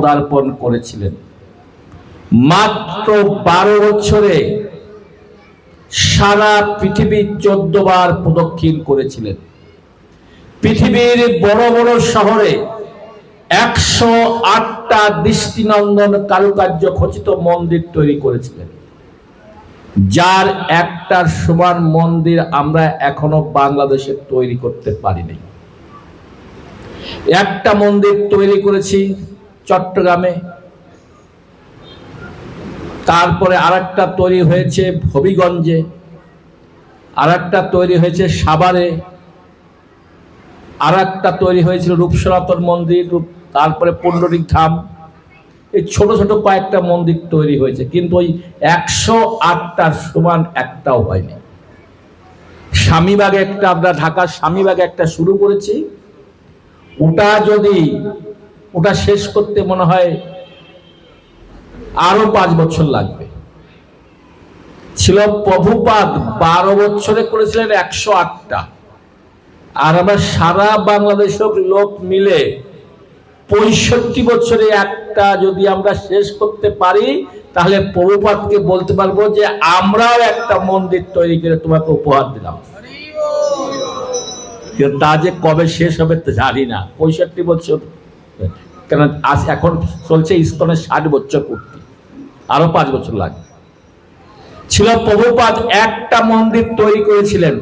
পদার্পণ করেছিলেন। মাত্র 12 বছরে সারা পৃথিবী 14 বার প্রদক্ষিণ করেছিলেন। পৃথিবীর বড় বড় শহরে 108টা দৃষ্টিনন্দন কারুকার্য খচিত মন্দির তৈরি করেছিলেন, যার একটার সমান মন্দির আমরা এখনো বাংলাদেশে তৈরি করতে পারিনি। একটা মন্দির তৈরি করেছি চট্টগ্রামে, তারপরে আরেকটা তৈরি হয়েছে হবিগঞ্জে, আরেকটা তৈরি হয়েছে সাভারে, আরেকটা তৈরি হয়েছিল রূপসনাতন মন্দির, তারপরে পুণ্ডরিক ধাম। এই ছোট ছোট কয়েকটা মন্দির তৈরি হয়েছে, কিন্তু ওই 108টার সমান একটাও হয়নি। স্বামীবাগে একটা, আমরা ঢাকার স্বামীবাগে একটা শুরু করেছি, ওটা শেষ করতে মনে হয় আরো 5 বছর লাগবে। ছিল প্রভুপাদ 12 বছরে করেছিলেন 108টা, আর আমরা সারা বাংলাদেশের লোক মিলে 65 বছরে একটা যদি আমরা শেষ করতে পারি, তাহলে প্রভুপাদকে বলতে পারবো যে আমরাও একটা মন্দির তৈরি করে তোমাকে উপহার দিলাম। তা যে কবে শেষ হবে তা জানি না। 65 বছর, কেন আজ এখন চলছে ইসকনের 60 বছর পূর্তি, আরো 5 বছর লাগবে। ছিল প্রভুপাদ একটা মন্দির তৈরি করেছিলেন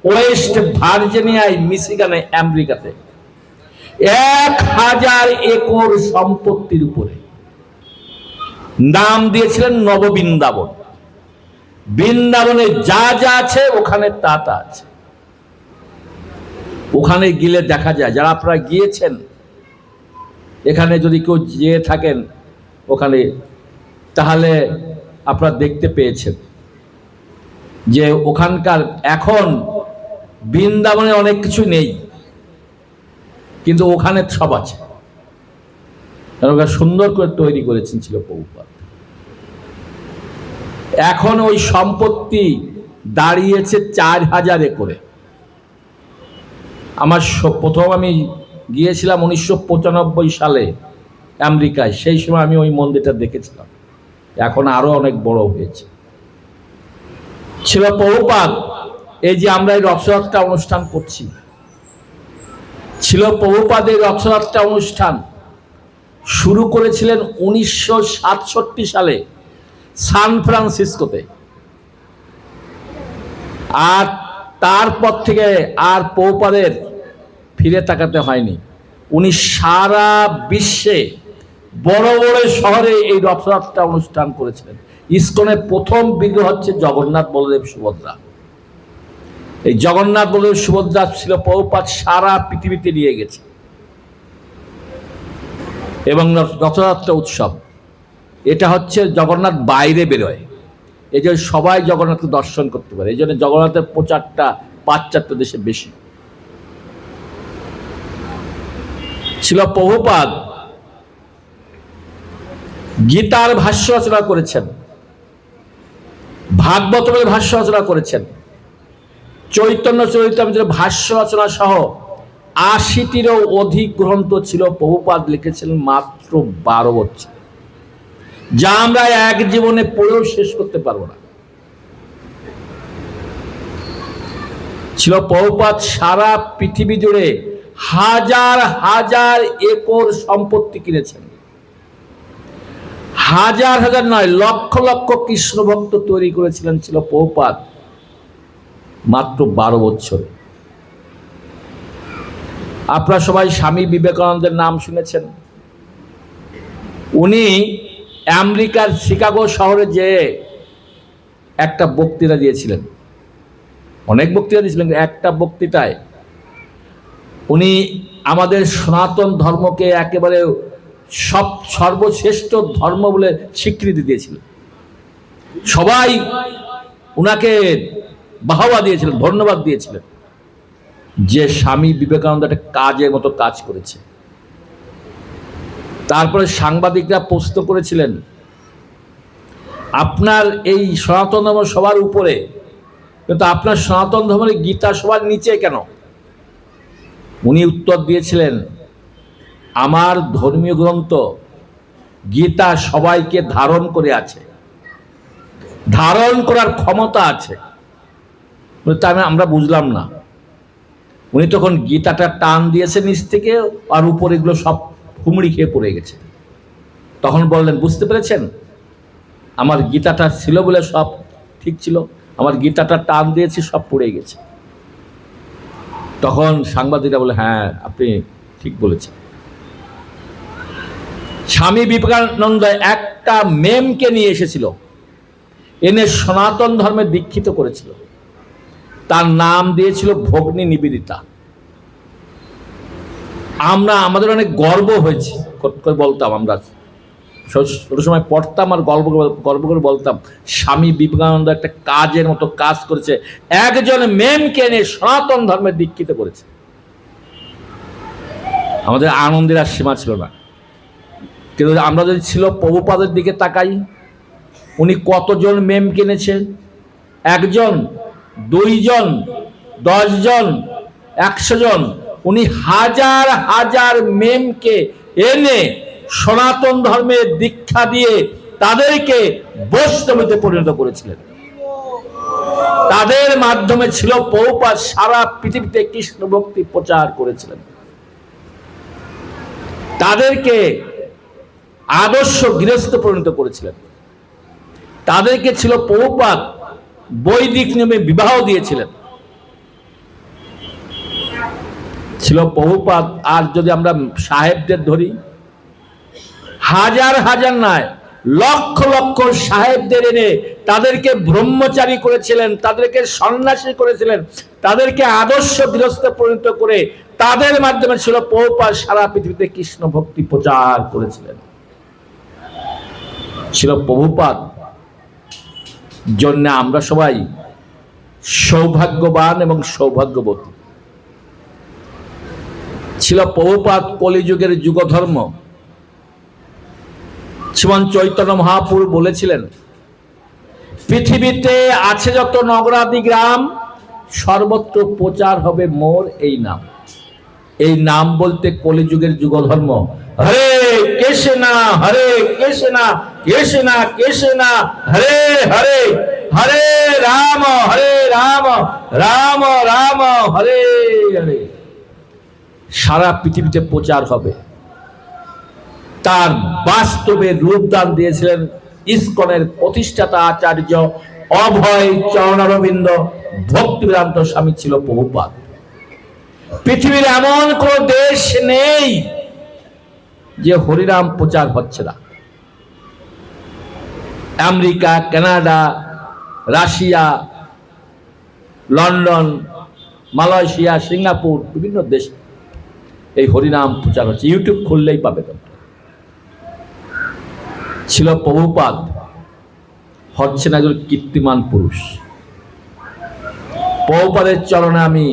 ওয়েস্ট ভার্জিনিয়ায়, মিশিগানে, আমেরিকাতে, 1000 একর সম্পত্তির উপরে। নাম দিয়েছিলেন নববৃন্দাবন। বৃন্দাবনে যা যা আছে ওখানে তা তা আছে। ওখানে গেলে দেখা যায়, যারা আপনারা গিয়েছেন, এখানে যদি কেউ যেয়ে থাকেন ওখানে, তাহলে আপনারা দেখতে পেয়েছেন যে ওখানকার এখন বৃন্দাবনে অনেক কিছু নেই, কিন্তু ওখানে সব আছে। সুন্দর করে তৈরি করেছেন ছিল প্রভুপাদ। এখন ওই সম্পত্তি দাঁড়িয়েছে 4000 একরে। আমার প্রথম আমি গিয়েছিলাম 1995 সালে আমেরিকায়, সেই সময় আমি ওই মন্দিরটা দেখেছিলাম। এখন আরো অনেক বড় হয়েছে। ছিল প্রভুপাদ, এই যে আমরা এই রথযাত্রা অনুষ্ঠান করছি, ছিল প্রভুপাদের রথযাত্রা অনুষ্ঠান শুরু করেছিলেন 1967 সালে সান ফ্রান্সিসকোতে। আর তারপর থেকে আর প্রভুপাদের ফিরে তাকাতে হয়নি। উনি সারা বিশ্বে বড় বড় শহরে এই রথযাত্রা অনুষ্ঠান করেছিলেন। ইসকনের প্রথম বিগ্রহ হচ্ছে জগন্নাথ বলদেব সুভদ্রা। এই জগন্নাথ বলদেব সুভদ্রা ছিল প্রভুপাদ সারা পৃথিবীতে নিয়ে গেছে। এবং রথযাত্রা উৎসব, এটা হচ্ছে জগন্নাথ বাইরে বেরোয়, এই জন্য সবাই জগন্নাথকে দর্শন করতে পারে। এই জন্য জগন্নাথের প্রচারটা 5-4টা দেশে বেশি। ছিল প্রভুপাদ গীতার ভাষ্য রচনা করেছেন, ভাগবতের ভাষ্য রচনা করেছেন, চৈতন্য চরিতামৃতের ভাষ্য রচনা সহ 80টিরও অধিক গ্রন্থ ছিল প্রভুপাদ লিখেছিলেন মাত্র 12 বছর, যা আমরা এক জীবনে পড়েও শেষ করতে পারবো না। ছিল প্রভুপাদ সারা পৃথিবী জুড়ে হাজার হাজার একর সম্পত্তি কিনেছেন। হাজার হাজার নয়, লক্ষ লক্ষ কৃষ্ণ ভক্ত তৈরি করেছিলেন ছিল প্রভুপাদ মাত্র 12 বছরে। আপনারা সবাই স্বামী বিবেকানন্দের নাম শুনেছেন। উনি আমেরিকার শিকাগো শহরে যে একটা বক্তৃতা দিয়েছিলেন, অনেক বক্তৃতা দিয়েছিলেন, একটা বক্তৃতায় উনি আমাদের সনাতন ধর্মকে একেবারে সর্বশ্রেষ্ঠ ধর্ম বলে স্বীকৃতি দিয়েছিলেন। সবাই উনাকে বাহবা দিয়েছিলেন, ধন্যবাদ দিয়েছিলেন যে স্বামী বিবেকানন্দ একটা কাজের মতো কাজ করেছে। তারপরে সাংবাদিকরা প্রশ্ন করেছিলেন, আপনার এই সনাতন ধর্ম সবার উপরে, কিন্তু আপনার সনাতন ধর্মের গীতা সবার নিচে কেন? উনি উত্তর দিয়েছিলেন, আমার ধর্মীয় গ্রন্থ গীতা সবাইকে ধারণ করে আছে, ধারণ করার ক্ষমতা আছে। আমরা বুঝলাম না, উনি তখন গীতাটা টান দিয়েছে নিচ থেকে, আর উপরে এগুলো সব হুমড়ি খেয়ে পড়ে গেছে। তখন বললেন, বুঝতে পেরেছেন, আমার গীতাটা ছিল বলে সব ঠিক ছিল, আমার গীতাটা টান দিয়েছি সব পড়ে গেছে। তখন সাংবাদিকরা বলে, হ্যাঁ আপনি ঠিক বলেছেন। স্বামী বিবেকানন্দ একটা মেমকে নিয়ে এসেছিল, এনে সনাতন ধর্মে দীক্ষিত করেছিল। তার নাম দিয়েছিল ভগ্নী নিবেদিতা। আমাদের অনেক গর্ব হয়েছে, বলতাম আমরা ছোট সময় পড়তাম আর গর্ব করে বলতাম, স্বামী বিবেকানন্দ একটা কাজের মতো কাজ করেছে, একজন মেমকে এনে সনাতন ধর্মে দীক্ষিত করেছে। আমাদের আনন্দের আর সীমা ছিল না। কিন্তু আমরা যদি ছিল প্রভুপাদের দিকে তাকাই, উনি কতজন মেম কিনেছেন? একজন, 2 জন, 10 জন, 100 জন, উনি হাজার হাজার মেমকে এনে সনাতন ধর্মের দীক্ষা দিয়ে তাদেরকে বৈষ্ণবীতে পরিণত করেছিলেন। তাদের মাধ্যমে ছিল প্রভুপাদ সারা পৃথিবীতে কৃষ্ণ ভক্তি প্রচার করেছিলেন। তাদেরকে আদর্শ গৃহস্থ পরিণত করেছিলেন। তাদেরকে ছিল প্রভুপাদ বৈদিক নিয়মে বিবাহ দিয়েছিলেন, ছিল প্রভুপাদ। আর যদি আমরা সাহেবদের ধরি, হাজার হাজার নয়, লক্ষ লক্ষ সাহেবদের এনে তাদেরকে ব্রহ্মচারী করেছিলেন, তাদেরকে সন্ন্যাসী করেছিলেন, তাদেরকে আদর্শ গৃহস্থ পরিণত করে তাদের মাধ্যমে ছিল প্রভুপাদ সারা পৃথিবীতে কৃষ্ণ ভক্তি প্রচার করেছিলেন। ছিল প্রভুপাদ জন্য আমরা সবাই সৌভাগ্যবান এবং সৌভাগ্যবতী। ছিল প্রভুপাদ কলিযুগের যুগধর্ম। শ্রীমান চৈতন্য মহাপ্রভু বলেছিলেন, পৃথিবীতে আছে যত নগরাদি গ্রাম, সর্বত্র প্রচার হবে মোর এই নাম। এই নাম বলতে কলিযুগের যুগধর্ম, হরে কৃষ্ণ হরে কৃষ্ণ কৃষ্ণ কৃষ্ণ হরে হরে, হরে রাম রাম রাম হরে হরে, সারা পৃথিবীতে প্রচার হবে। তার বাস্তবে রূপদান দিয়েছিলেন ইসকনের প্রতিষ্ঠাতা আচার্য অভয় চরণারবিন্দ ভক্তিবেদান্ত স্বামী, ছিল প্রভুপাদ। পৃথিবীর এমন কোন দেশ নেই যে হরিনাম প্রচার হচ্ছে না। America, Canada, Russia, London, Malaysia, Singapore, বিভিন্ন দেশ এই হরিনাম প্রচার হচ্ছে, ইউটিউব খুললেই পাবে। ছিল প্রভুপাদ হচ্ছেন একজন কীর্তিমান পুরুষ। প্রভুপাদের চরণে আমি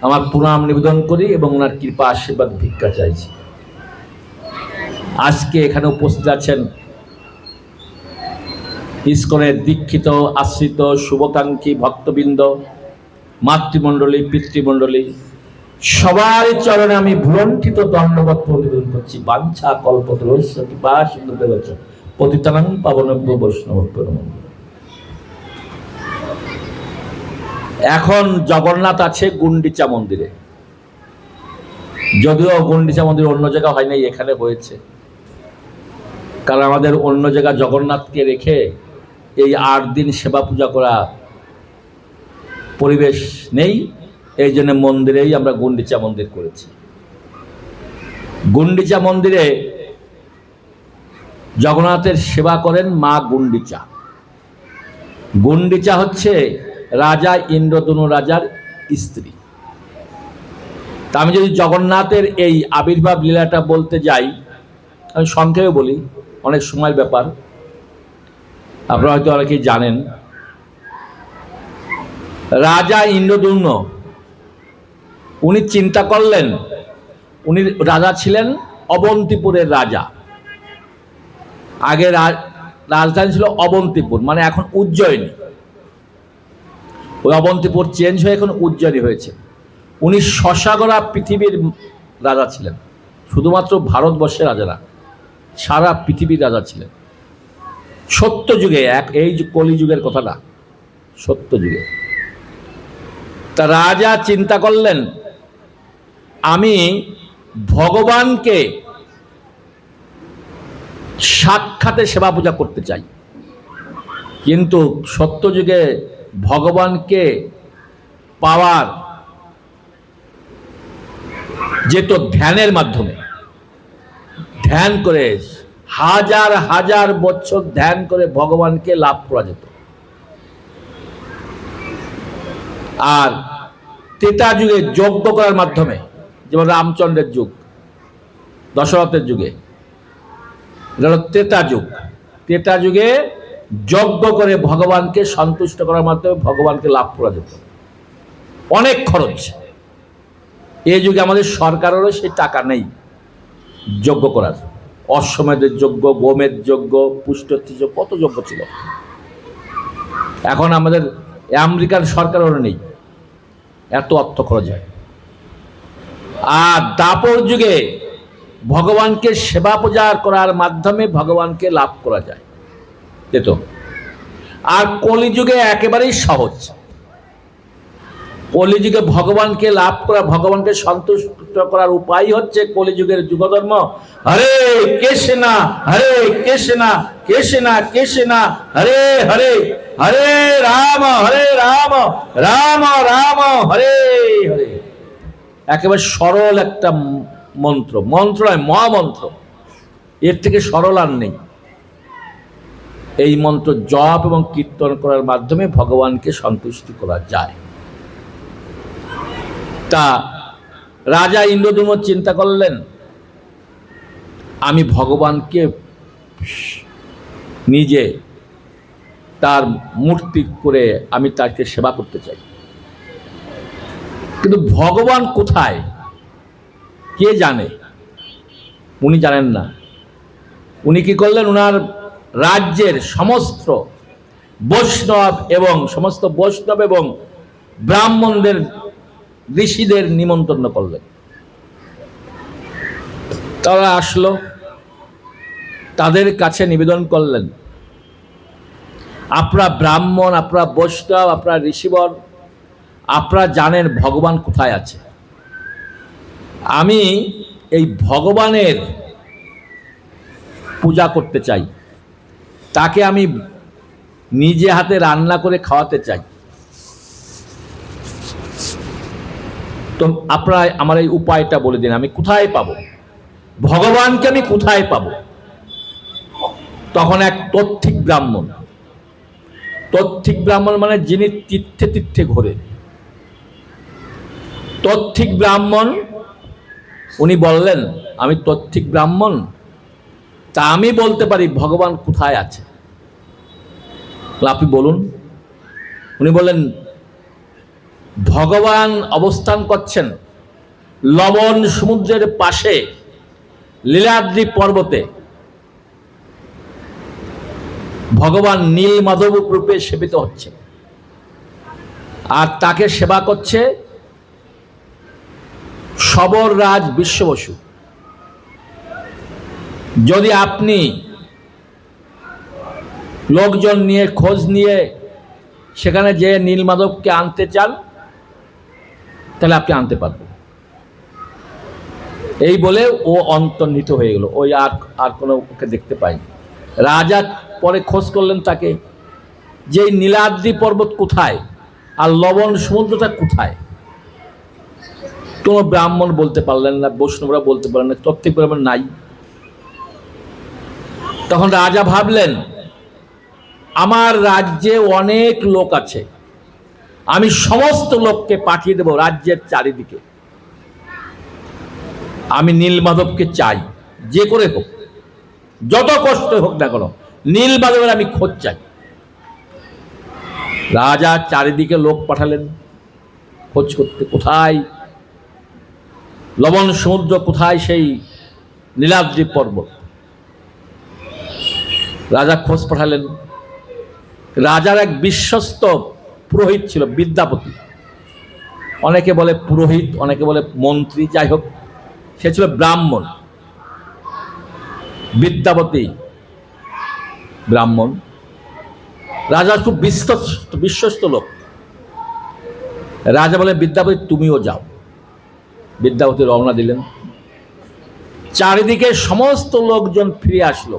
আমার প্রণাম নিবেদন করি এবং ওনার কৃপা আশীর্বাদ ভিক্ষা চাইছি। আজকে এখানে উপস্থিত আছেন ইসকনের দীক্ষিত, আশ্রিত, শুভাকাঙ্ক্ষী ভক্তবৃন্দ, মাতৃমণ্ডলী, পিতৃমণ্ডলী, সবার চরণে আমি ভুলণ্ঠিত দণ্ডবত নিবেদন করছি। বাঞ্ছা কল্পতরুশ্চ কৃপা সিন্ধুভ্যেব চ পতিতানাং পাবনেভ্যো বৈষ্ণবেভ্যো নমঃ। এখন জগন্নাথ আছে গুন্ডিচা মন্দিরে, যদিও গুন্ডিচা মন্দির অন্য জায়গা হয় নাই, এখানে হয়েছে। কারণ আমাদের অন্য জায়গা জগন্নাথকে রেখে এই 8 দিন সেবা পূজা করা পরিবেশ নেই, এই জন্য মন্দিরেই আমরা গুন্ডিচা মন্দির করেছি। গুন্ডিচা মন্দিরে জগন্নাথের সেবা করেন মা গুন্ডিচা। গুন্ডিচা হচ্ছে রাজা ইন্দ্রদনু রাজার স্ত্রী। তা আমি যদি জগন্নাথের এই আবির্ভাব লীলাটা বলতে যাই, আমি সংক্ষেপে বলি, অনেক সময়ের ব্যাপার, আপনারা হয়তো অনেকেই জানেন। রাজা ইন্দ্রদুম্ন উনি চিন্তা করলেন, উনি রাজা ছিলেন অবন্তিপুরের রাজা। আগে রাজধানী ছিল অবন্তিপুর, মানে এখন উজ্জয়িনী। ওই অবন্তিপুর চেঞ্জ হয়ে এখন উজ্জয়িনী হয়েছে। উনি শশাগড়া পৃথিবীর রাজা ছিলেন, শুধুমাত্র ভারতবর্ষের রাজা না, সারা পৃথিবীর রাজা ছিলেন সত্য যুগে, এই যে কলিযুগের কথা না, সত্য যুগে। তা রাজা চিন্তা করলেন আমি ভগবানকে সাক্ষাতে সেবা পূজা করতে চাই, কিন্তু সত্য যুগে ভগবানকে পাওয়ার যেত ধ্যানের মাধ্যমে। ধ্যান করে হাজার হাজার বছর ধ্যান করে ভগবানকে লাভ করা যেত। আর ত্রেতা যুগে যজ্ঞ করার মাধ্যমে, যেমন রামচন্দ্রের যুগ, দশরথের যুগে, এটা হলো ত্রেতা যুগ। ত্রেতা যুগে যজ্ঞ করে ভগবানকে সন্তুষ্ট করার মাধ্যমে ভগবানকে লাভ করা যেত, অনেক খরচ। এই যুগে আমাদের সরকারেরও সেই টাকা নেই যজ্ঞ করার। অশ্বমেধের যজ্ঞ, গোমের যজ্ঞ, পুষ্ট্রী যজ্ঞ, কত যজ্ঞ ছিল। এখন আমাদের আমেরিকান সরকারেরও নেই, এত অর্থ খরচ হয়। আর দাপর যুগে ভগবানকে সেবা পূজা করার মাধ্যমে ভগবানকে লাভ করা যায় যেত। আর কলিযুগে একেবারেই সহজ। কলিযুগে ভগবানকে লাভ করা, ভগবানকে সন্তুষ্ট করার উপায় হচ্ছে কলিযুগের যুগধর্ম হরে কৃষ্ণ হরে কৃষ্ণ কৃষ্ণ কৃষ্ণ হরে হরে, হরে রাম রাম রাম হরে হরে। একেবারে সরল একটা মন্ত্র, মন্ত্র নয়, মহামন্ত্র। এর থেকে সরল আর নেই। এই মন্ত্র জপ এবং কীর্তন করার মাধ্যমে ভগবানকে সন্তুষ্টি করা যায়। তা রাজা ইন্দ্রদ্যুম্ন চিন্তা করলেন আমি ভগবানকে নিজে তার মূর্তি করে আমি তাকে সেবা করতে চাই, কিন্তু ভগবান কোথায় কে জানে? উনি জানেন না। উনি কি করলেন, উনার রাজ্যের সমস্ত বৈষ্ণব এবং ব্রাহ্মণদের, ঋষিদের নিমন্ত্রণ করলেন। তারা আসলো, তাদের কাছে নিবেদন করলেন আপনারা ব্রাহ্মণ, আপনারা বৈষ্ণব, আপনারা ঋষিবর, আপনারা জানেন ভগবান কোথায় আছে। আমি এই ভগবানের পূজা করতে চাই, তাকে আমি নিজে হাতে রান্না করে খাওয়াতে চাই। তো আপনারা আমার এই উপায়টা বলে দিন, আমি কোথায় পাবো ভগবানকে, আমি কোথায় পাবো? তখন এক তত্ত্বিক ব্রাহ্মণ, তত্ত্বিক ব্রাহ্মণ মানে যিনি তীর্থে তীর্থে ঘোরে, তত্ত্বিক ব্রাহ্মণ, উনি বললেন আমি তত্ত্বিক ব্রাহ্মণ, তা আমি বলতে পারি ভগবান কোথায় আছে, আপনি বলুন। উনি বললেন ভগবান অবস্থান করছেন লবণ সমুদ্রের পাশে লীলাদ্রি পর্বতে। ভগবান নীল মাধব রূপে সেবিত হচ্ছে, আর তাকে সেবা করছে সবর রাজ বিশ্ব বসু। যদি আপনি লোকজন নিয়ে খোঁজ নিয়ে সেখানে যে নীলমাধবকে আনতে চান, তাহলে আপনি আনতে পারবেন। এই বলে ও অন্তর্হিত হয়ে গেল, ওই আর কোনো ওকে দেখতে পায়নি। রাজা পরে খোঁজ করলেন তাকে, যে নীলাদ্রি পর্বত কোথায় আর লবণ সমুদ্রটা কোথায়। কোনো ব্রাহ্মণ বলতে পারলেন না, বৈষ্ণবরা বলতে পারলেন না, তত্ত্বিক ব্রাহ্মণ নাই। তখন রাজা ভাবলেন আমার রাজ্যে অনেক লোক আছে, আমি সমস্ত লোককে পাঠিয়ে দেব রাজ্যের চারিদিকে। আমি নীলমাধবকে চাই, যে করে হোক, যত কষ্ট হোক না কেন, নীলমাধবের আমি খোঁজ চাই। রাজা চারিদিকে লোক পাঠালেন খোঁজ করতে, কোথায় লবণ সমুদ্র, কোথায় সেই নীলাদ্রি পর্বত। রাজা খোঁজ পাঠালেন। রাজার এক বিশ্বস্ত পুরোহিত ছিল, বিদ্যাপতি, অনেকে বলে পুরোহিত, অনেকে বলে মন্ত্রী, যাই হোক, সে ছিল ব্রাহ্মণ। বিদ্যাপতি ব্রাহ্মণ, রাজা খুব বিশ্বস্ত লোক। রাজা বলে, বিদ্যাপতি তুমিও যাও। বিদ্যাপতি রওনা দিলেন। চারিদিকে সমস্ত লোকজন ফিরে আসলো।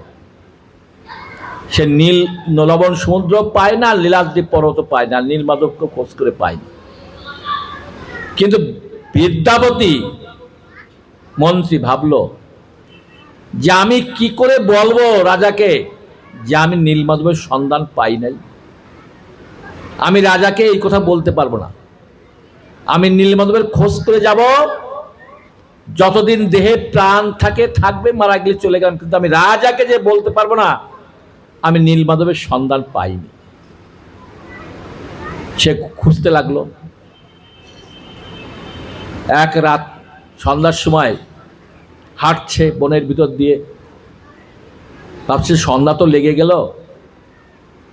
সে নীল নলবণ সমুদ্র পায় না, লীলাদ্রি পর্বত পায় না, নীলমাধবকে খোঁজ করে পায়নি। কিন্তু বিদ্যাপতি মন্ত্রী ভাবলো যে আমি কি করে বলবো রাজাকে যে আমি নীলমাধবের সন্ধান পাই নাই। আমি রাজাকে এই কথা বলতে পারবো না। আমি নীলমাধবের খোঁজ করে যাব, যতদিন দেহে প্রাণ থাকে থাকবে, মারা গেলে চলে গেলাম, কিন্তু আমি রাজাকে যে বলতে পারবো না আমি নীলমাধবের সন্ধান পাইনি। সে খুঁজতে লাগলো। এক রাত সন্ধ্যার সময় হাঁটছে বনের ভিতর দিয়ে, ভাবছে সন্ধ্যা তো লেগে গেল,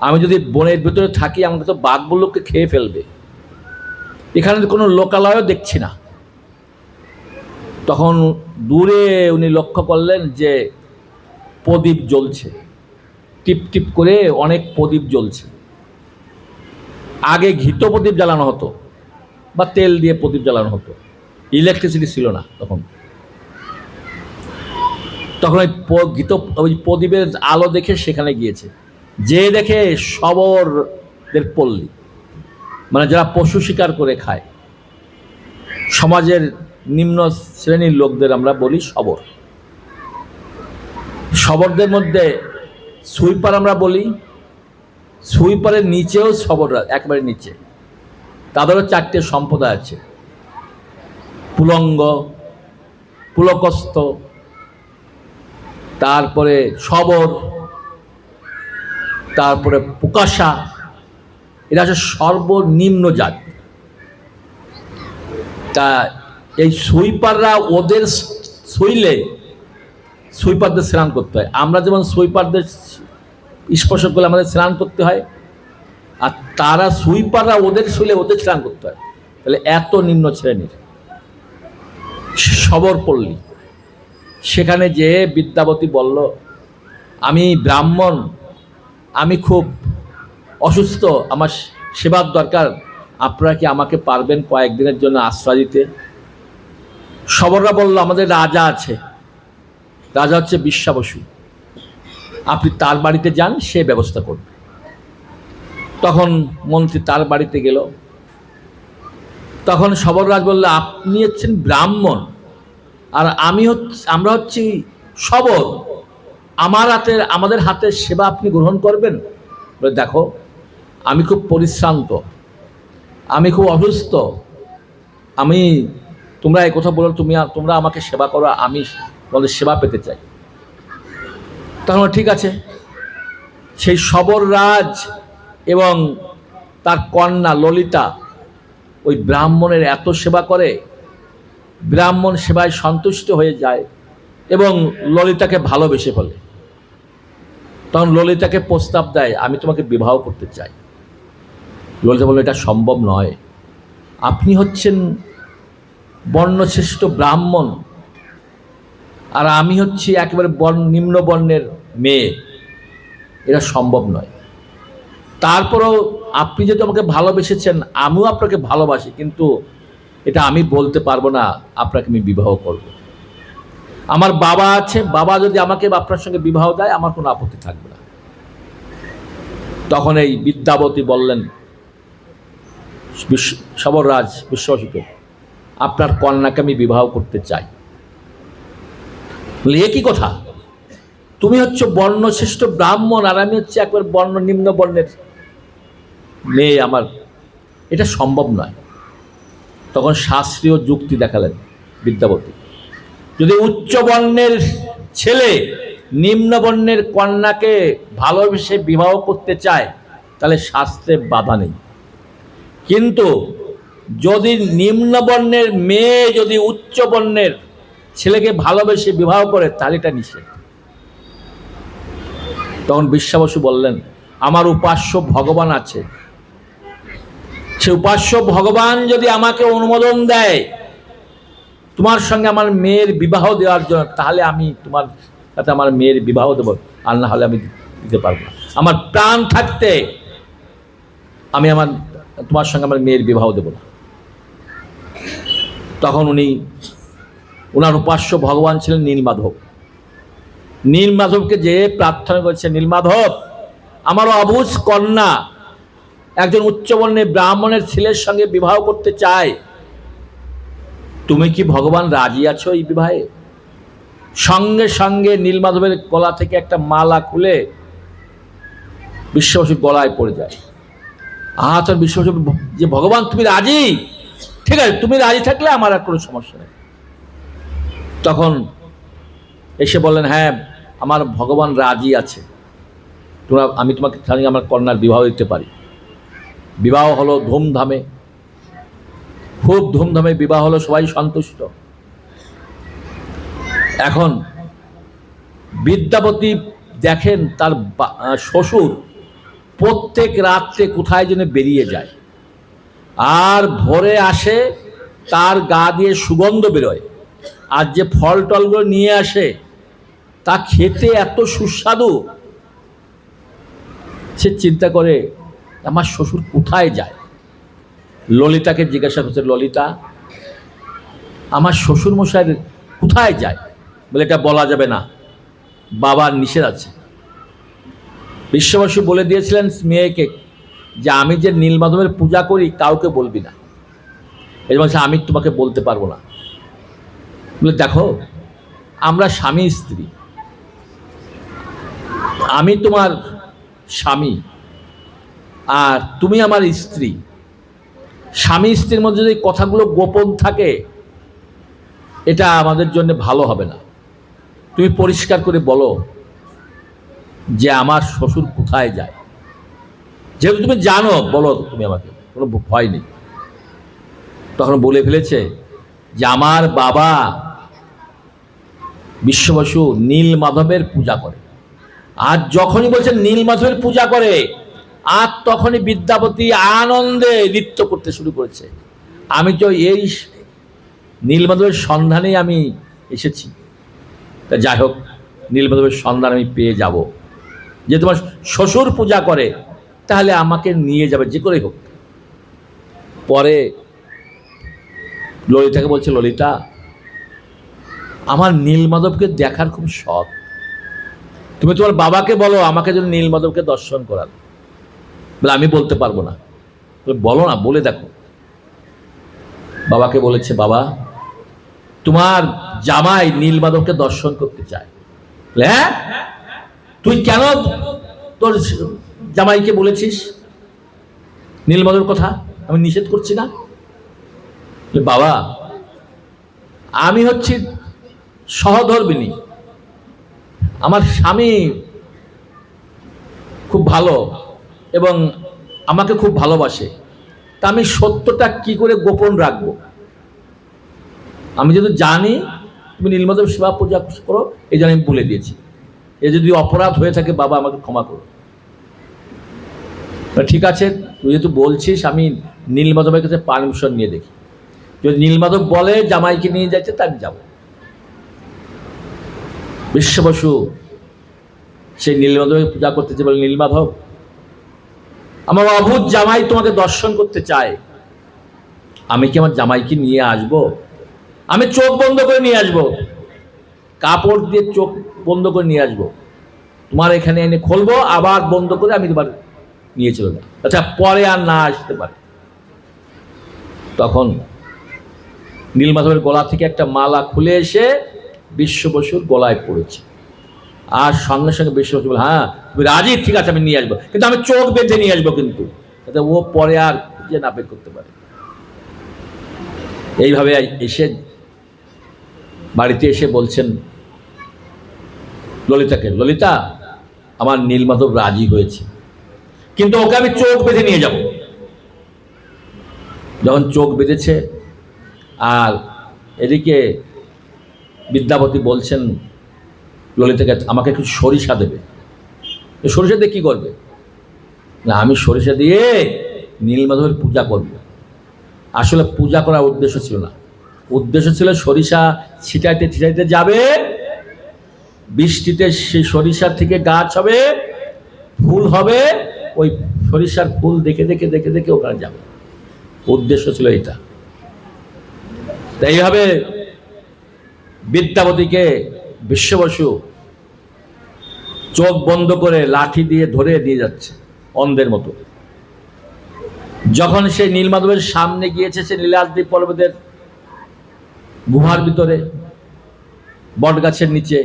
আমি যদি বনের ভিতরে থাকি আমাকে তো বাঘগুলোকে খেয়ে ফেলবে, এখানে কোনো লোকালয়ও দেখছি না। তখন দূরে উনি লক্ষ্য করলেন যে প্রদীপ জ্বলছে, টিপ টিপ করে অনেক প্রদীপ জ্বলছে। আগে ঘিত প্রদীপ জ্বালানো হতো বা তেল দিয়ে প্রদীপ জ্বালানো হতো, ইলেকট্রিসিটি ছিল না তখন। তখন ওই প্রদীপের আলো দেখে সেখানে গিয়েছে, যে দেখে শবরদের পল্লী, মানে যারা পশু শিকার করে খায়, সমাজের নিম্ন শ্রেণীর লোকদের আমরা বলি শবর। শবরদের মধ্যে সুইপার আমরা বলি, সুইপারের নিচেও শবররা, একেবারে নিচে। তাদেরও চারটে সম্প্রদায় আছে: পুলঙ্গ, পুলকস্ত, তারপরে শবর, তারপরে পুকাশা। এরা হচ্ছে সর্বনিম্ন জাতি। তা এই সুইপাররা ওদের শুইলে সুইপারদের স্নান করতে হয়। আমরা যেমন সুইপারদের স্পর্শ করলে আমাদের স্নান করতে হয়, আর তারা সুইপাররা ওদের শুইলে ওদের স্নান করতে হয়। তাহলে এত নিম্ন শ্রেণীর শবর পল্লী। সেখানে যে বিদ্যাপতি বলল, আমি ব্রাহ্মণ, আমি খুব অসুস্থ, আমার সেবার দরকার, আপনারা কি আমাকে পারবেন কয়েকদিনের জন্য আশ্রয় দিতে? শবররা বলল, আমাদের রাজা আছে, রাজা হচ্ছে বিশ্বাবসু, আপনি তার বাড়িতে যান, সে ব্যবস্থা করবে। তখন মন্ত্রী তার বাড়িতে গেল। তখন শবররাজ বলল, আপনি হচ্ছেন ব্রাহ্মণ আর আমরা হচ্ছি শবর, আমাদের হাতের সেবা আপনি গ্রহণ করবেন? বলে, দেখো আমি খুব পরিশ্রান্ত, আমি খুব অসুস্থ, তোমরা এই কথা বলো, তোমরা আমাকে সেবা করো, আমি তোমাদের সেবা পেতে চাই। তখন ঠিক আছে। সেই শবররাজ এবং তার কন্যা ললিতা ওই ব্রাহ্মণের এত সেবা করে, ব্রাহ্মণ সেবায় সন্তুষ্ট হয়ে যায় এবং ললিতাকে ভালোবেসে ফেলে। তখন ললিতাকে প্রস্তাব দেয়, আমি তোমাকে বিবাহ করতে চাই। ললিতা বলল, এটা সম্ভব নয়, আপনি হচ্ছেন বর্ণশ্রেষ্ঠ ব্রাহ্মণ আর আমি হচ্ছি একেবারে নিম্ন বর্ণের মেয়ে, এটা সম্ভব নয়। তারপরেও আপনি যেহেতু আমাকে ভালোবেসেছেন, আমিও আপনাকে ভালোবাসি, কিন্তু এটা আমি বলতে পারবো না আপনাকে আমি বিবাহ করব। আমার বাবা আছে, বাবা যদি আমাকে আপনার সঙ্গে বিবাহ দেয় আমার কোনো আপত্তি থাকবে না। তখন এই বিদ্যাপতি বললেন, শবররাজ বিশ্বাসীকে, আপনার কন্যাকে আমি বিবাহ করতে চাই। বলে, এ কি কথা, তুমি হচ্ছে বর্ণশ্রেষ্ঠ ব্রাহ্মণ আর আমি হচ্ছে একবার নিম্ন বর্ণের মেয়ে, আমার এটা সম্ভব নয়। তখন শাস্ত্রীয় যুক্তি দেখালেন বিদ্যাপতি, যদি উচ্চ বর্ণের ছেলে নিম্ন বর্ণের কন্যাকে ভালোবেসে বিবাহ করতে চায় তাহলে শাস্ত্রে বাধা নেই, কিন্তু যদি নিম্ন বর্ণের মেয়ে যদি উচ্চ বর্ণের ছেলেকে ভালোবেসে বিবাহ করে তাহলে এটা নিষেধ। তখন বিশ্বাবসু বললেন, আমার উপাস্য ভগবান আছে, সে উপাস্য ভগবান যদি আমাকে অনুমোদন দেয় তোমার সঙ্গে আমার মেয়ের বিবাহ দেওয়ার জন্য, তাহলে আমি তোমার তাতে আমার মেয়ের বিবাহ দেবো, আর না হলে আমি দিতে পারবো না। আমার প্রাণ থাকতে আমি তোমার সঙ্গে আমার মেয়ের বিবাহ দেব না। তখন ওনার উপাস্য ভগবান ছিলেন নীলমাধব। নীলমাধবকে যে প্রার্থনা করেছে, নীলমাধব, আমার অবুঝ কন্যা একজন উচ্চবর্ণের ব্রাহ্মণের ছেলের সঙ্গে বিবাহ করতে চায়, তুমি কি ভগবান রাজি আছো এই বিবাহে? সঙ্গে সঙ্গে নীলমাধবের গলা থেকে একটা মালা খুলে বিশ্ববাসীর গলায় পড়ে যায়। তখন বিশ্ববাসী, যে ভগবান তুমি রাজি, ঠিক আছে, তুমি রাজি থাকলে আমার আর কোনো সমস্যা নেই। তখন এসে বললেন, হ্যাঁ আমার ভগবান রাজি আছে, আমি তোমাকে আমার কন্যার বিবাহ দিতে পারি। বিবাহ হলো ধুমধামে, খুব ধুমধামে বিবাহ হলো, সবাই সন্তুষ্ট। এখন বিদ্যাপতি দেখেন তার শ্বশুর প্রত্যেক রাত্রে কোথায় যেন বেরিয়ে যায়, আর ভোরে আসে, তার গা দিয়ে সুগন্ধ বেরোয়, আর যে ফল টলগুলো নিয়ে আসে তা খেতে এত সুস্বাদু। সে চিন্তা করে আমার শ্বশুর কোথায় যায়। ললিতাকে জিজ্ঞাসা করছে, ললিতা, আমার শ্বশুর মশাই কোথায় যায়? বলে, এটা বলা যাবে না, বাবার নিষেধ আছে। বিশ্ববাসী বলে দিয়েছিলেন মেয়েকে যে আমি যে নীলমাধবের পূজা করি কাউকে বলবি না। এই বলছে, আমি তোমাকে বলতে পারবো না। বলে, দেখো আমরা স্বামী স্ত্রী, আমি তোমার স্বামী আর তুমি আমার স্ত্রী। স্বামী স্ত্রীর মধ্যে যদি কথাগুলো গোপন থাকে এটা আমাদের জন্য ভালো হবে না। তুমি পরিষ্কার করে বলো যে আমার শ্বশুর কোথায় যায়, যেহেতু তুমি জানো, বলো তুমি আমাকে, কোনো ভয় নেই। তখন বলে ফেলেছে যে আমার বাবা বিশ্ববসু নীলমাধবের পূজা করে। আর যখনই বলছেন নীলমাধবের পূজা করে, আর তখনই বিদ্যাপতি আনন্দে নৃত্য করতে শুরু করেছে। আমি তো এই নীলমাধবের সন্ধানেই আমি এসেছি, তা যাই হোক নীলমাধবের সন্ধান আমি পেয়ে যাব। যে তোমার শ্বশুর পূজা করে তাহলে আমাকে নিয়ে যাবে যে করেই হোক। পরে ললিতাকে বলছে, ললিতা, আমার নীলমাধবকে দেখার খুব শখ, তুমি তোমার বাবাকে বলো আমাকে যেন নীলমাধবকে দর্শন করান। বলে, আমি বলতে পারবো না। বলো না, বলে দেখো। বাবাকে বলেছে, বাবা তোমার জামাই নীলমাধবকে দর্শন করতে চায়। হ্যাঁ, তুই কেন তোর জামাইকে বলেছিস নীলমাধবের কথা? আমি নিষেধ করছি না। বাবা, আমি হচ্ছি সহধর্মিণী, আমার স্বামী খুব ভালো এবং আমাকে খুব ভালোবাসে, তা আমি সত্যটা কি করে গোপন রাখবো? আমি যদি জানি তুমি নীলমাধব সেবা পূজা করো, এই জন্য আমি বলে দিয়েছি। এ যদি অপরাধ হয়ে থাকে বাবা আমাকে ক্ষমা করো। ঠিক আছে, তুই যেহেতু বলছিস, আমি নীলমাধবের কাছে পারমিশন নিয়ে দেখি, যদি নীলমাধব বলে জামাইকে নিয়ে যাচ্ছে তাই যাব। বিশ্ববসু সেই নীলমাধবের পূজা করতেছে, বলে, নীলমাধব, আমার অভূত জামাই তোমাকে দর্শন করতে চায়, আমি কি আমার জামাইকে নিয়ে আসব? আমি চোখ বন্ধ করে নিয়ে আসব, কাপড় দিয়ে চোখ বন্ধ করে নিয়ে আসবো, তোমার এখানে এনে খুলবো, আবার বন্ধ করে আমি তোমার নিয়ে চলে যাব। আচ্ছা, পরে আর না আসতে পারে। তখন নীলমাধবের গলা থেকে একটা মালা খুলে এসে বিশ্ববসুর গলায় পড়েছে, আর সঙ্গে সঙ্গে বিশ্ববসু বলে, হ্যাঁ তুমি রাজি, ঠিক আছে আমি নিয়ে আসবো, কিন্তু আমি চোখ বেঁধে নিয়ে আসবো, কিন্তু যাতে ও পরে আর খুঁজে না বের করতে পারে। এইভাবে এসে বাড়িতে এসে বলছেন ললিতাকে, ললিতা, আমার নীলমাধব রাজি হয়েছে, কিন্তু ওকে আমি চোখ বেঁধে নিয়ে যাব। যখন চোখ বেঁধেছে, আর এদিকে বিদ্যাপতি বলছেন ললিতাকে, আমাকে একটু সরিষা দেবে। সরিষা দিয়ে কী করবে? না, আমি সরিষা দিয়ে নীলমাধবের পূজা করব। আসলে পূজা করার উদ্দেশ্য ছিল না, উদ্দেশ্য ছিল সরিষা ছিটাইতে ছিটাইতে যাবে, বৃষ্টিতে সেই সরিষার থেকে গাছ হবে, ফুল হবে, ওই সরিষার ফুল দেখে দেখে দেখে দেখে ওখানে যাবে। উদ্দেশ্য ছিল এটা। এইভাবে বিদ্যাপতিকে বিশ্ব বসু চোখ বন্ধ করে লাঠি দিয়ে ধরে দিয়ে যাচ্ছে অন্ধের মতো। যখন সে নীলমাধবের সামনে গিয়েছে, সে নীলাদ্রি পর্বতের গুহার ভিতরে বট গাছের নিচে,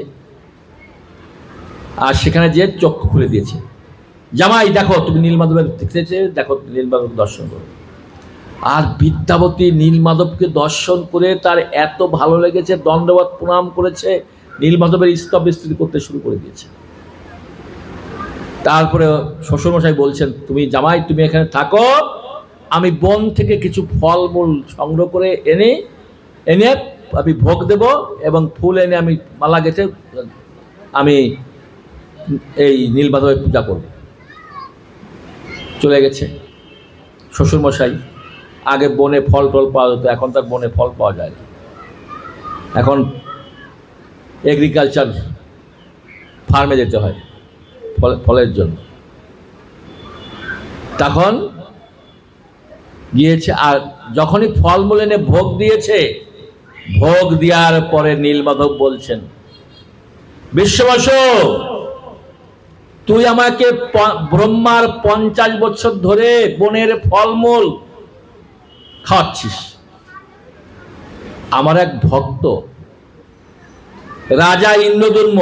আর সেখানে যে চক্ষু খুলে দিয়েছে, জামাই দেখো তুমি নীলমাধবের দেখেছে, দেখো নীলমাধব দর্শন করো। আর বিদ্যাপতি নীলমাধবকে দর্শন করে তার এত ভালো লেগেছে, দণ্ডবত প্রণাম করেছে, নীলমাধবের স্তব স্তুতি করতে শুরু করে দিয়েছে। তারপরে শ্বশুরমশাই বলছেন, তুমি জামাই তুমি এখানে থাকো, আমি বন থেকে কিছু ফলমূল সংগ্রহ করে এনে আমি ভোগ দেব, এবং ফুল এনে আমি মালা গেঁথে আমি এই নীলমাধবের পূজা করব। চলে গেছে শ্বশুরমশাই। আগে বনে ফল টল পাওয়া যেত, এখন তার বনে ফল পাওয়া যায় না, এখন এগ্রিকালচার ফার্মে যেতে হয় ফলের জন্য। তখন গিয়েছে, আর যখনই ফলমূল এনে ভোগ দিয়েছে, ভোগ দেওয়ার পরে নীলমাধব বলছেন, বিশ্ববসু তুই আমাকে ব্রহ্মার 50 বছর ধরে বনের ফলমূল খাওয়াচ্ছিস, আমার এক ভক্ত রাজা ইন্দ্রদুম্ন,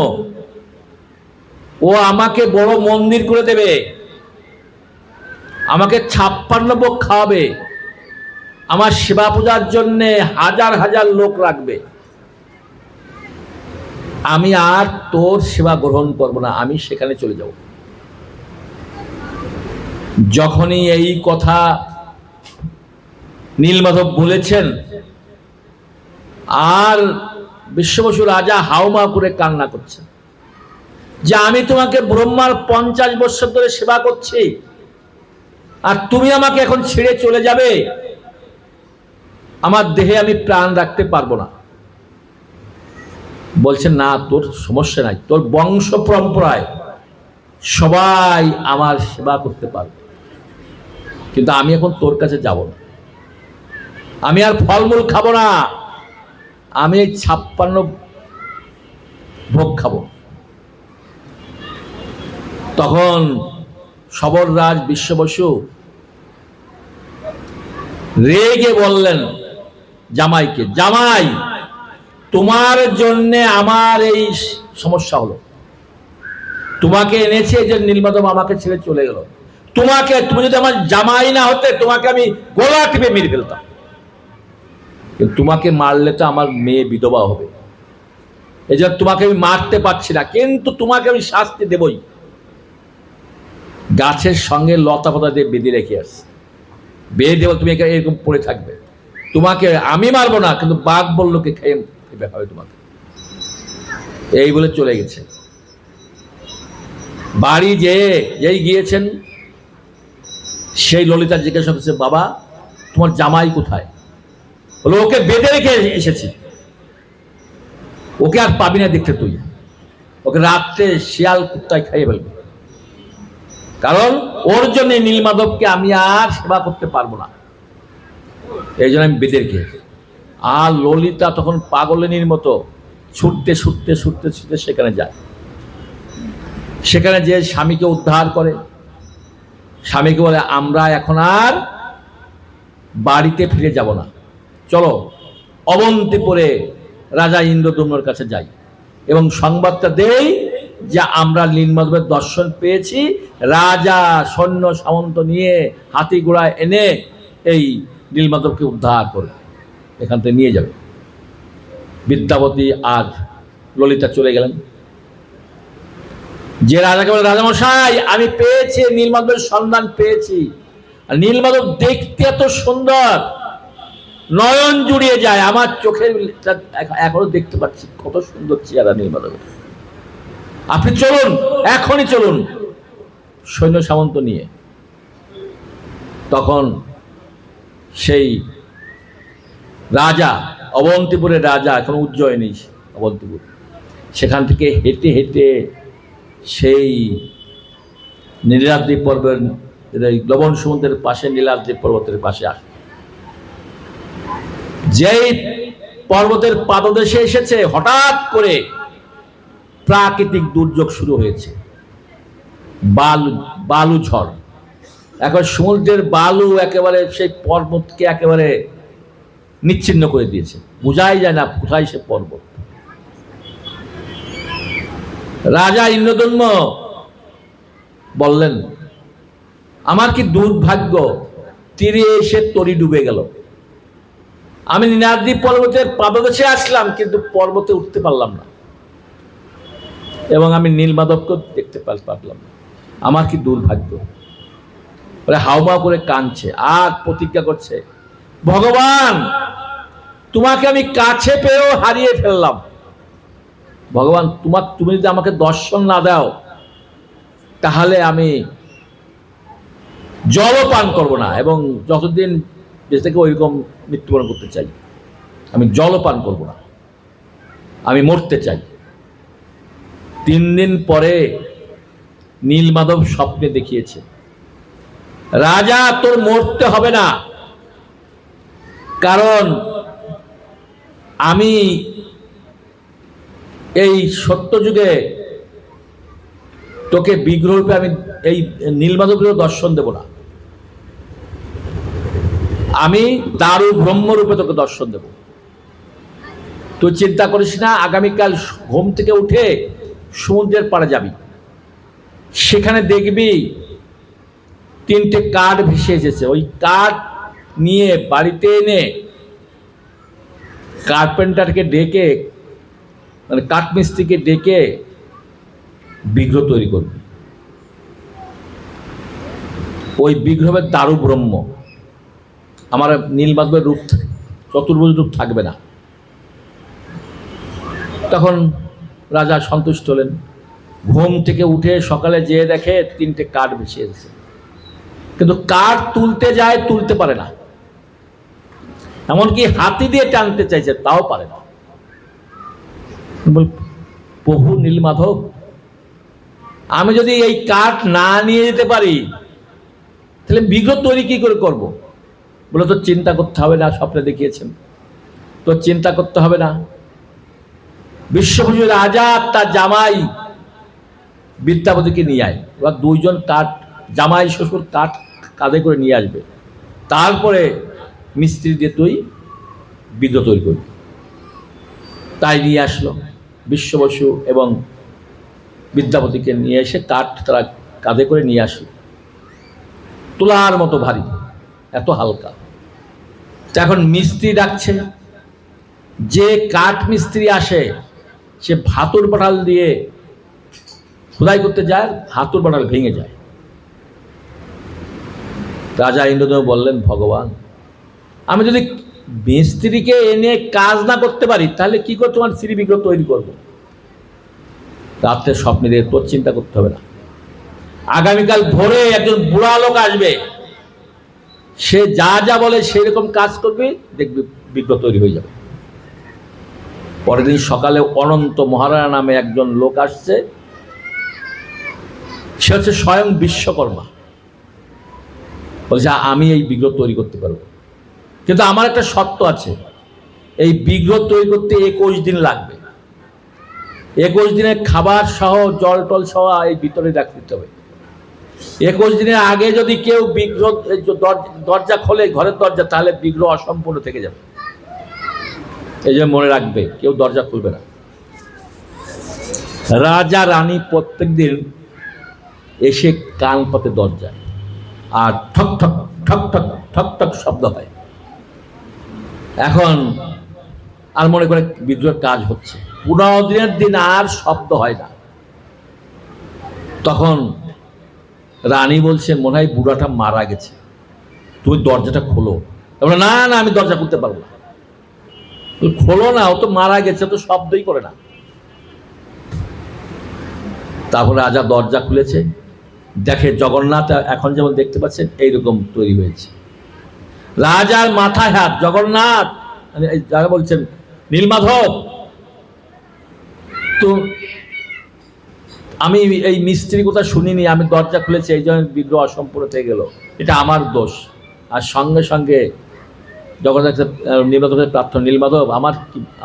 ও আমাকে বড় মন্দির করে দেবে, আমাকে 56 ভোগ খাওয়াবে, আমার সেবা পূজার জন্য হাজার হাজার লোক রাখবে, আমি আর তোর সেবা গ্রহণ করব না, আমি সেখানে চলে যাব। যখনই এই কথা নীলমাধব বলেছেন, আর বিশ্ববসু রাজা হাউমা করে কান্না করছেন যে আমি তোমাকে ব্রহ্মার 50 বছর ধরে সেবা করছি, আর তুমি আমাকে এখন ছেড়ে চলে যাবে, আমার দেহে আমি প্রাণ রাখতে পারবো না। বলছেন, না তোর সমস্যা নাই, তোর বংশ পরম্পরায় সবাই আমার সেবা করতে পারবে, কিন্তু আমি এখন তোর কাছে যাব না, আমি আর ফলমূল খাবো না, আমি 56 ভোগ খাবো। তখন সবররাজ বিশ্ববসু রেগে বললেন জামাইকে, জামাই তোমার জন্য আমার এই সমস্যা হলো, তোমাকে এনেছে যে নীলমাধব আমাকে ছেড়ে চলে গেল, তুমি যদি আমার জামাই না হতে তোমাকে আমি গলা টিপে মেরে ফেলতাম, কিন্তু তোমাকে মারলে তো আমার মেয়ে বিধবা হবে, এই জন্য তোমাকে আমি মারতে পারছি না, কিন্তু তোমাকে আমি শাস্তি দেবই। গাছের সঙ্গে লতা পাতা দিয়ে বেঁধে রেখে আসছে, বেঁধে দেবো, তুমি এরকম পড়ে থাকবে, তোমাকে আমি মারবো না, কিন্তু বাঘ বল্লকে খেয়ে হবে তোমাকে। এই বলে চলে গেছে। বাড়ি যেই গিয়েছেন, সেই ললিতা জিজ্ঞাসা করছে, বাবা তোমার জামাই কোথায়? বলে, ওকে বেঁধে রেখে এসেছি, ওকে আর পাবি না দেখতে, তুই ওকে রাত্রে শিয়াল কুত্তায় খাইয়ে ফেলবে, কারণ ওর জন্য নীলমাধবকে আমি আর সেবা করতে পারবো না, এই জন্য আমি বেঁধে রেখে। আর ললিতা তখন পাগলিনীর মতো ছুটতে ছুটতে ছুটতে ছুটতে সেখানে যায়, সেখানে যে স্বামীকে উদ্ধার করে, স্বামীকে বলে, আমরা এখন আর বাড়িতে ফিরে যাব না, চলো অবন্তিপুরে রাজা ইন্দ্রদুম্নের কাছে যাই এবং সংবাদটা দেই যে আমরা নীলমাধবের দর্শন পেয়েছি, রাজা সৈন্য সামন্ত নিয়ে হাতি ঘোড়া এনে এই নীলমাধবকে উদ্ধার করবে, এখান থেকে নিয়ে যাবে। বিদ্যাপতি আর ললিতা চলে গেলেন। যে রাজাকে বলে, রাজামশাই আমি পেয়েছি, নীলমাধবের সন্ধান পেয়েছি, আর নীলমাধব দেখতে এত সুন্দর, নয়ন জুড়িয়ে যায়, আমার চোখের এখনো দেখতে পাচ্ছি কত সুন্দর চেহারা নীলমাধবের, আপনি চলুন, এখনই চলুন সৈন্য সামন্ত নিয়ে। তখন সেই রাজা, অবন্তিপুরের রাজা, এখন উজ্জয়িনী অবন্তিপুর, সেখান থেকে হেঁটে হেঁটে সেই নীলাদ্রি পর্বের লবণ সমুদ্রের পাশে নীলাদ্রি পর্বতের পাশে আসে। যেই পর্বতের পাদদেশে এসেছে হঠাৎ করে প্রাকৃতিক দুর্যোগ শুরু হয়েছে, বালু ঝড়। এখন সমুদ্রের বালু একেবারে সেই পর্বতকে একেবারে নিচ্ছিন্ন করে দিয়েছে, বোঝাই যায় না কোথায় সে পর্বত। রাজা ইন্দ্রদম্ন বললেন, আমার কি দুর্ভাগ্য, তীরে এসে তরি ডুবে গেল। আমি নীলাদ্রি পর্বতের পাদদেশে আসলাম, কিন্তু পর্বতে উঠতে পারলাম না, এবং আমি নীলমাধবকে দেখতে পারলাম না। আমার কি দুর্ভাগ্য। হাউমাউ করে কাঁদছে আর প্রতিজ্ঞা করছে, ভগবান তোমাকে আমি কাছে পেয়েও হারিয়ে ফেললাম। ভগবান তুমি যদি আমাকে দর্শন না দাও, তাহলে আমি জলও পান করবো না, এবং যতদিন বেঁচে থেকে ওইরকম মৃত্যুবরণ করতে চাই। আমি জলও পান করবো না, আমি মরতে চাই। 3 দিন পরে নীলমাধব স্বপ্নে দেখিয়েছে, রাজা তোর মরতে হবে না, কারণ আমি এই সত্যযুগে তোকে বিগ্রহরূপে আমি এই নীলমাধবের দর্শন দেব না, আমি দারু ব্রহ্মরূপে তোকে দর্শন দেব। তুই চিন্তা করিস না, আগামীকাল ঘুম থেকে উঠে সমুদ্রের পাড়ে যাবি, সেখানে দেখবি 3টে কাঠ ভেসে এসেছে। ওই কাঠ নিয়ে বাড়িতে এনে কার্পেন্টারকে ডেকে, মানে কাঠমিস্ত্রিকে ডেকে বিগ্রহ তৈরি করবে। ওই বিগ্রহের দারু ব্রহ্ম, আমার নীলমাধবের রূপ, চতুর্ভুজ রূপ থাকবে না। তখন রাজা সন্তুষ্ট হলেন। ঘুম থেকে উঠে সকালে যেয়ে দেখে 3টে কাঠ ভেসে এসেছে, কিন্তু কাঠ তুলতে যায়, তুলতে পারে না। এমনকি হাতি দিয়ে টানতে চাইছে, তাও পারে না। প্রভু নীলমাধব, আমি যদি এই কাঠ না নিয়ে যেতে পারি, তাহলে বিগ্রহ তৈরি কি করে করব? বলে, তো চিন্তা করতে হবে না, স্বপ্নে দেখিয়েছেন, তো চিন্তা করতে হবে না। বিশ্বভূষণ রাজা তার জামাই বিদ্যাপতিকে নিয়ে আয়, এবার 2জন কাঠ, জামাই শ্বশুর কাঠ কাঁধে করে নিয়ে আসবে, তারপরে মিস্ত্রি দিয়ে তুই বিগ্রহ তৈরি করবি। তাই নিয়ে আসলো বিশ্ববসু এবং বিদ্যাপতিকে নিয়ে এসে কাঠ তারা কাঁধে করে নিয়ে আসলো। তুলার মতো ভারী, এত হালকা। এখন মিস্ত্রি ডাকছে, যে কাঠ মিস্ত্রি আসে সে হাতুড় পাটাল দিয়ে খোদাই করতে যায়, হাতুড় পাটাল ভেঙে যায়। রাজা ইন্দ্রদেব বললেন, ভগবান আমি যদি মিস্ত্রিকে এনে কাজ না করতে পারি, তাহলে কি করে তোমার শ্রী বিগ্রহ তৈরি করব? রাত্রে স্বপ্নে দিয়ে তোর চিন্তা করতে হবে না, আগামীকাল ভোরে একজন বুড়া লোক আসবে, সে যা যা বলে সেরকম কাজ করবে, দেখবি বিগ্রহ তৈরি হয়ে যাবে। পরের দিন সকালে অনন্ত মহারানা নামে একজন লোক আসছে, সে হচ্ছে স্বয়ং বিশ্বকর্মা। বলছে, আমি এই বিগ্রহ তৈরি করতে পারবো, কিন্তু আমার একটা শর্ত আছে, এই বিগ্রহ তৈরি করতে 21 দিন লাগবে। 21 দিনের খাবার সহ জল টল সহ এই ভিতরে রাখতে হবে। 21 দিনের আগে যদি কেউ বিগ্রহ দরজা খোলে, ঘরের দরজা, তাহলে বিগ্রহ অসম্পূর্ণ থেকে যাবে। এই যে মনে রাখবে, কেউ দরজা খুলবে না। রাজা রানী প্রত্যেক দিন এসে কান পাতে দরজায়, আর ঠক ঠক ঠক ঠক ঠক ঠক শব্দ হয়। এখন আর মনে করে বিগ্রহের কাজ হচ্ছে। 15 দিনের দিন আর শব্দ হয় না। তখন রানী বলছে, মনে হয় বুড়াটা মারা গেছে, তুমি দরজাটা খোলো। না না, আমি দরজা খুলতে পারবো না। খোলো না, ও তো মারা গেছে, তো শব্দই করে না। তারপরে রাজা দরজা খুলেছে, দেখে জগন্নাথ এখন যেমন দেখতে পাচ্ছেন এইরকম তৈরি হয়েছে। রাজার মাথায় হাত, জগন্নাথ, যারা বলছেন নীলমাধব তো আমি এই মিস্ত্রির কথা শুনিনি, আমি দরজা খুলেছি, এই জন্য বিগ্রহ অসম্পূর্ণ থেকে গেল, এটা আমার দোষ। আর সঙ্গে সঙ্গে জগন্নাথ নীলমাধবের প্রার্থনা, নীলমাধব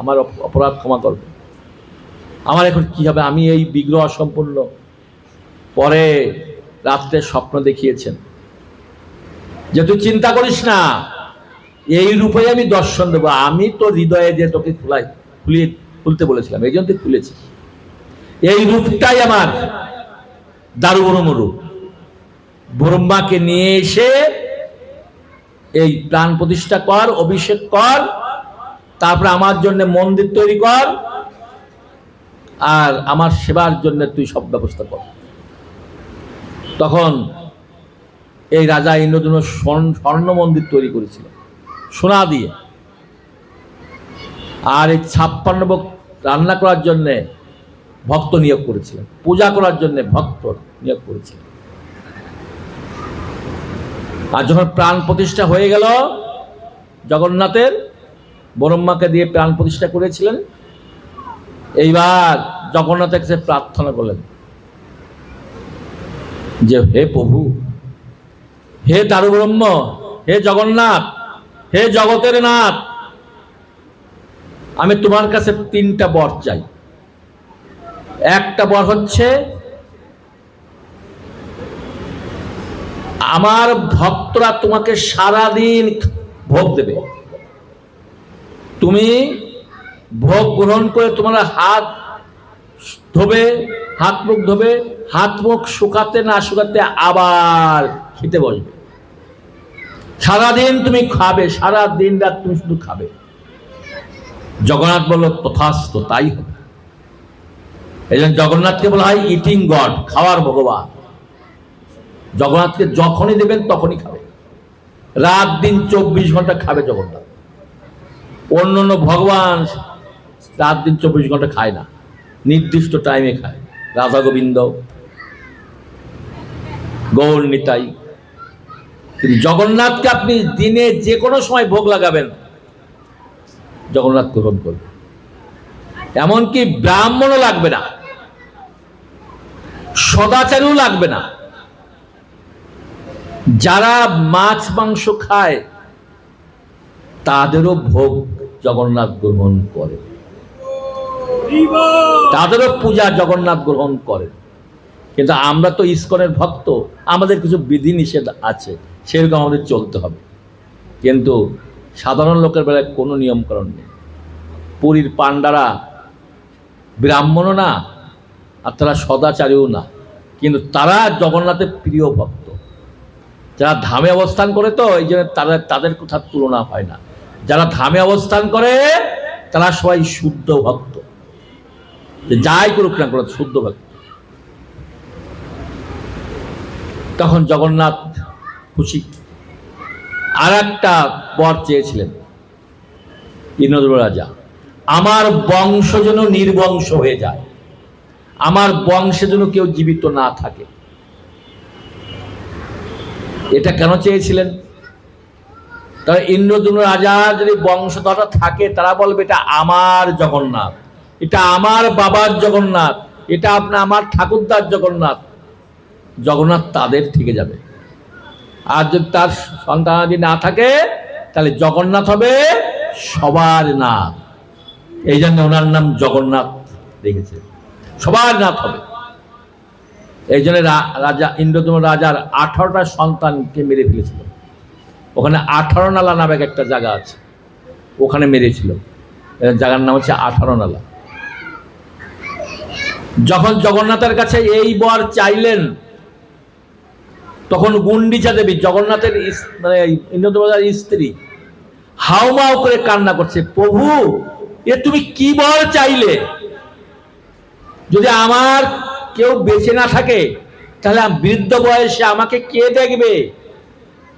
আমার অপরাধ ক্ষমা করবে, আমার এখন কি হবে, আমি এই বিগ্রহ অসম্পূর্ণ। পরে রাত্রে স্বপ্ন দেখিয়েছেন যে তুই চিন্তা করিস না, এই রূপে আমি দর্শন দেবো, আমি তো হৃদয়ে যে তোকে খুলতে বলেছিলাম, এই জন্য তুই খুলেছিস, এই রূপটাই আমার দারুবরম রূপ। ব্রহ্মাকে নিয়ে এসে এই প্রাণ প্রতিষ্ঠা কর, অভিষেক কর, তারপরে আমার জন্য মন্দির তৈরি কর, আর আমার সেবার জন্য তুই সব ব্যবস্থা কর। তখন এই রাজা ইন্দ্রদ্যুম্ন স্বর্ণ মন্দির তৈরি করেছিল সোনা দিয়ে, আর এই 56 ভোগ রান্না করার জন্যে ভক্ত নিয়োগ করেছিলেন, পূজা করার জন্য ভক্ত নিয়োগ করেছিলেন। আর যখন প্রাণ প্রতিষ্ঠা হয়ে গেল জগন্নাথের, ব্রহ্মাকে দিয়ে প্রাণ প্রতিষ্ঠা করেছিলেন, এইবার জগন্নাথের কাছে প্রার্থনা করলেন যে হে প্রভু, হে দারুব্রহ্ম, হে জগন্নাথ, হে জগতের নাথ, আমি তোমার কাছে 3টা বর চাই। একটা বর হচ্ছে আমার ভক্তরা তোমাকে সারাদিন ভোগ দেবে, তুমি ভোগ গ্রহণ করে তোমার হাত ধোবে, হাত মুখ ধোবে, হাত মুখ শুকাতে না শুকাতে আবার খেতে বসবে, সারাদিন তুমি খাবে, সারা দিন রাত তুমি শুধু খাবে। জগন্নাথ বলল তথাস্তু, তাই হবে। এই জন্য জগন্নাথকে বলা হয় ইটিং গড, খাওয়ার ভগবান। জগন্নাথকে যখনই দেবেন তখনই খাবে, রাত দিন 24 ঘন্টা খাবে জগন্নাথ। অন্য অন্য ভগবান রাত দিন 24 ঘন্টা খায় না, নির্দিষ্ট টাইমে খায়। রাধা গোবিন্দ, গৌর নিতাই। কিন্তু জগন্নাথকে আপনি দিনে যে কোনো সময় ভোগ লাগাবেন, জগন্নাথ গ্রহণ করবে। এমনকি ব্রাহ্মণও লাগবে না, সদাচারীও লাগবে না, যারা মাছ মাংস খায় তাদেরও ভোগ জগন্নাথ গ্রহণ করে, তাদেরও পূজা জগন্নাথ গ্রহণ করে। কিন্তু আমরা তো ইসকনের ভক্ত, আমাদের কিছু বিধি নিষেধ আছে, সেরকম আমাদের চলতে হবে। কিন্তু সাধারণ লোকের বেলায় কোনো নিয়মকানুন নেই। পুরীর পাণ্ডারা ব্রাহ্মণও না, আর তারা সদাচারীও না, কিন্তু তারা জগন্নাথের প্রিয় ভক্ত। যারা ধামে অবস্থান করে, তো এই জন্য তাদের কোথাও তুলনা হয় না। যারা ধামে অবস্থান করে তারা সবাই শুদ্ধ ভক্ত, যাই করুক না করুক শুদ্ধ ভক্ত। তখন জগন্নাথ খুশি। আর একটা বর চেয়েছিলেন ইন্দ্রদ্যুম্ন রাজা, আমার বংশ যেন নির্বংশ হয়ে যায়, আমার বংশে যেন কেউ জীবিত না থাকে। এটা কেন চেয়েছিলেন? তাহলে ইন্দ্রদ্যুম্ন রাজার যদি বংশধররা থাকে, তারা বলবে এটা আমার জগন্নাথ, এটা আমার বাবার জগন্নাথ, এটা আমার ঠাকুরদার জগন্নাথ। জগন্নাথ তাদের থেকে যাবে। আর যদি তার সন্তানাদি না থাকে, তাহলে জগন্নাথ হবে সবার নাথ। এই জন্য ওনার নাম জগন্নাথ রেখেছে, সবার নাথ হবে। এই জন্য রাজা ইন্দ্রদ্যুম্ন রাজার 18টা সন্তানকে মেরে ফেলেছিল। ওখানে 18 নালা নামে একটা জায়গা আছে, ওখানে মেরেছিল। জায়গার নাম হচ্ছে 18 নালা। যখন জগন্নাথের কাছে এই বর চাইলেন, তখন গুন্ডিচা দেবী, জগন্নাথের মানে ইন্দ্রদ্যুম্ন রাজার স্ত্রী, হাউমাউ করে কান্না করছে, প্রভু এ তুমি কি বর চাইলে? যদি আমার কেউ বেঁচে না থাকে, তাহলে বৃদ্ধ বয়সে আমাকে কে দেখবে?